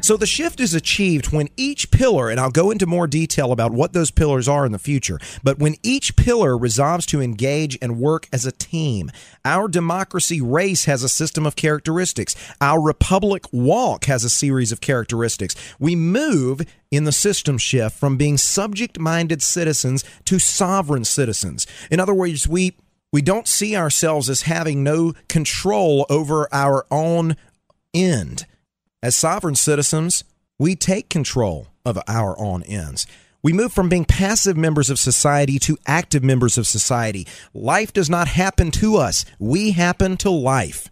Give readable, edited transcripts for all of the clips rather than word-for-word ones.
So the shift is achieved when each pillar, and I'll go into more detail about what those pillars are in the future, but when each pillar resolves to engage and work as a team. Our democracy race has a system of characteristics. Our republic walk has a series of characteristics. We move in the system shift from being subject-minded citizens to sovereign citizens. In other words, we don't see ourselves as having no control over our own end. As sovereign citizens, we take control of our own ends. We move from being passive members of society to active members of society. Life does not happen to us. We happen to life.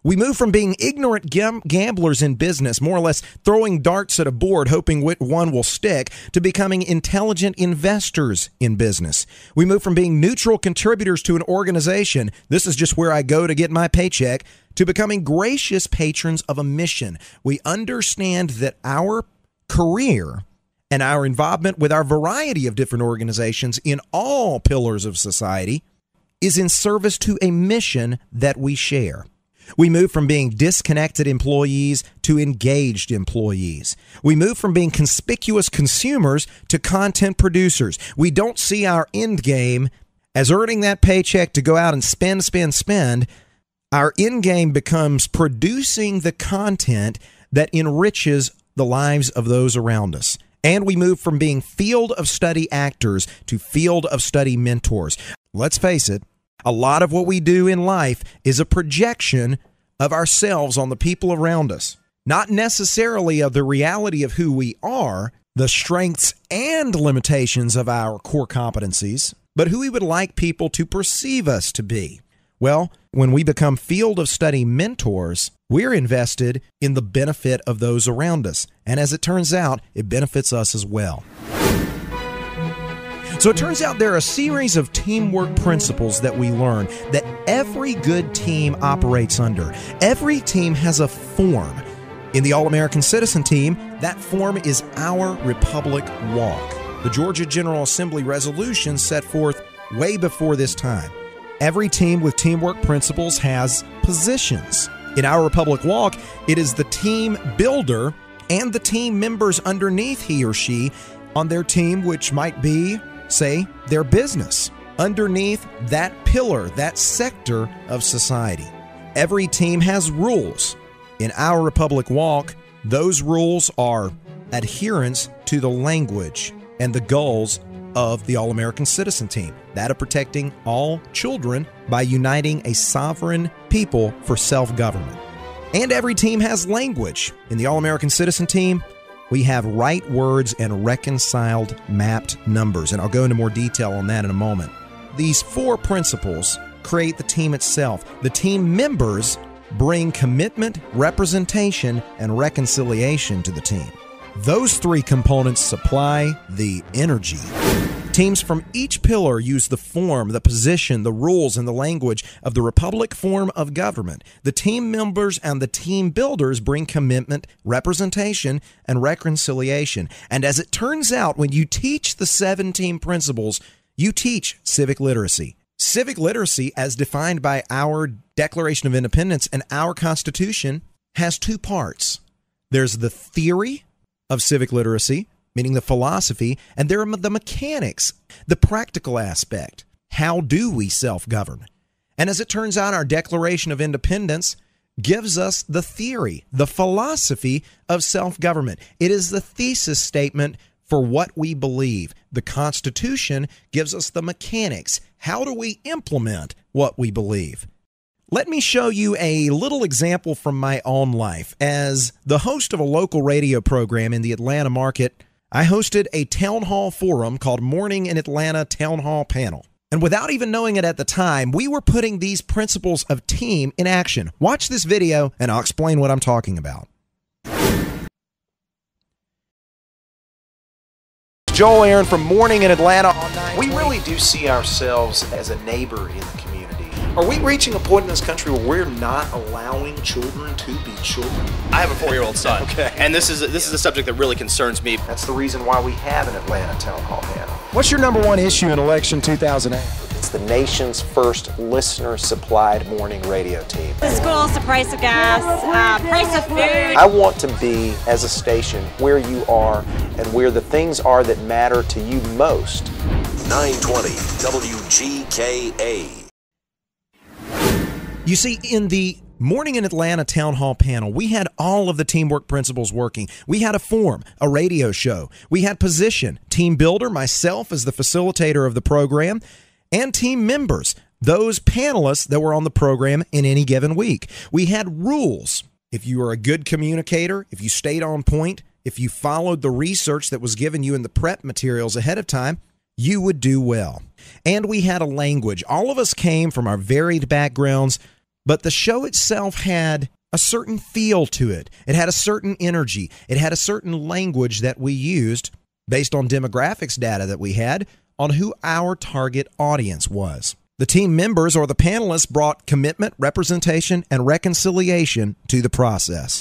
We move from being ignorant gamblers in business, more or less throwing darts at a board hoping which one will stick, to becoming intelligent investors in business. We move from being neutral contributors to an organization, this is just where I go to get my paycheck, to becoming gracious patrons of a mission. We understand that our career and our involvement with our variety of different organizations in all pillars of society is in service to a mission that we share. We move from being disconnected employees to engaged employees. We move from being conspicuous consumers to content producers. We don't see our end game as earning that paycheck to go out and spend. Our end game becomes producing the content that enriches the lives of those around us. And we move from being field of study actors to field of study mentors. Let's face it, a lot of what we do in life is a projection of ourselves on the people around us, not necessarily of the reality of who we are, the strengths and limitations of our core competencies, but who we would like people to perceive us to be. Well, when we become field of study mentors, we're invested in the benefit of those around us. And as it turns out, it benefits us as well. So it turns out there are a series of teamwork principles that we learn that every good team operates under. Every team has a form. In the All-American Citizen team, that form is our Republic Walk. The Georgia General Assembly resolution set forth way before this time. Every team with teamwork principles has positions. In our Republic Walk, it is the team builder and the team members underneath he or she on their team, which might be, say, their business, underneath that pillar, that sector of society. Every team has rules. In our Republic Walk, those rules are adherence to the language and the goals of the All-American Citizen team, that of protecting all children by uniting a sovereign people for self-government. And every team has language. In the All-American Citizen team, we have right words and reconciled mapped numbers, and I'll go into more detail on that in a moment. These four principles create the team itself. The team members bring commitment, representation, and reconciliation to the team. Those three components supply the energy. Teams from each pillar use the form, the position, the rules, and the language of the Republic form of government. The team members and the team builders bring commitment, representation, and reconciliation. And as it turns out, when you teach the 17 principles, you teach civic literacy. Civic literacy, as defined by our Declaration of Independence and our Constitution, has two parts. There's the theory of civic literacy, meaning the philosophy, and there are the mechanics, the practical aspect. How do we self-govern? And as it turns out, our Declaration of Independence gives us the theory, the philosophy of self-government. It is the thesis statement for what we believe. The Constitution gives us the mechanics. How do we implement what we believe? Let me show you a little example from my own life. As the host of a local radio program in the Atlanta market, I hosted a town hall forum called Morning in Atlanta Town Hall Panel. And without even knowing it at the time, we were putting these principles of team in action. Watch this video and I'll explain what I'm talking about. Joel Aaron from Morning in Atlanta. We really do see ourselves as a neighbor in the community. Are we reaching a point in this country where we're not allowing children to be children? I have a 4-year-old son, Okay. And this is a subject that really concerns me. That's the reason why we have an Atlanta Town Hall Panel. What's your number one issue in election 2008? It's the nation's first listener-supplied morning radio team. The schools, the price of gas, price of food. I want to be, as a station, where you are and where the things are that matter to you most. 920 WGKA. You see, in the Morning in Atlanta Town Hall panel, we had all of the teamwork principles working. We had a forum, a radio show. We had position, team builder, myself as the facilitator of the program, and team members, those panelists that were on the program in any given week. We had rules. If you were a good communicator, if you stayed on point, if you followed the research that was given you in the prep materials ahead of time, you would do well. And we had a language. All of us came from our varied backgrounds, but the show itself had a certain feel to it. It had a certain energy. It had a certain language that we used based on demographics data that we had on who our target audience was. The team members or the panelists brought commitment, representation, and reconciliation to the process.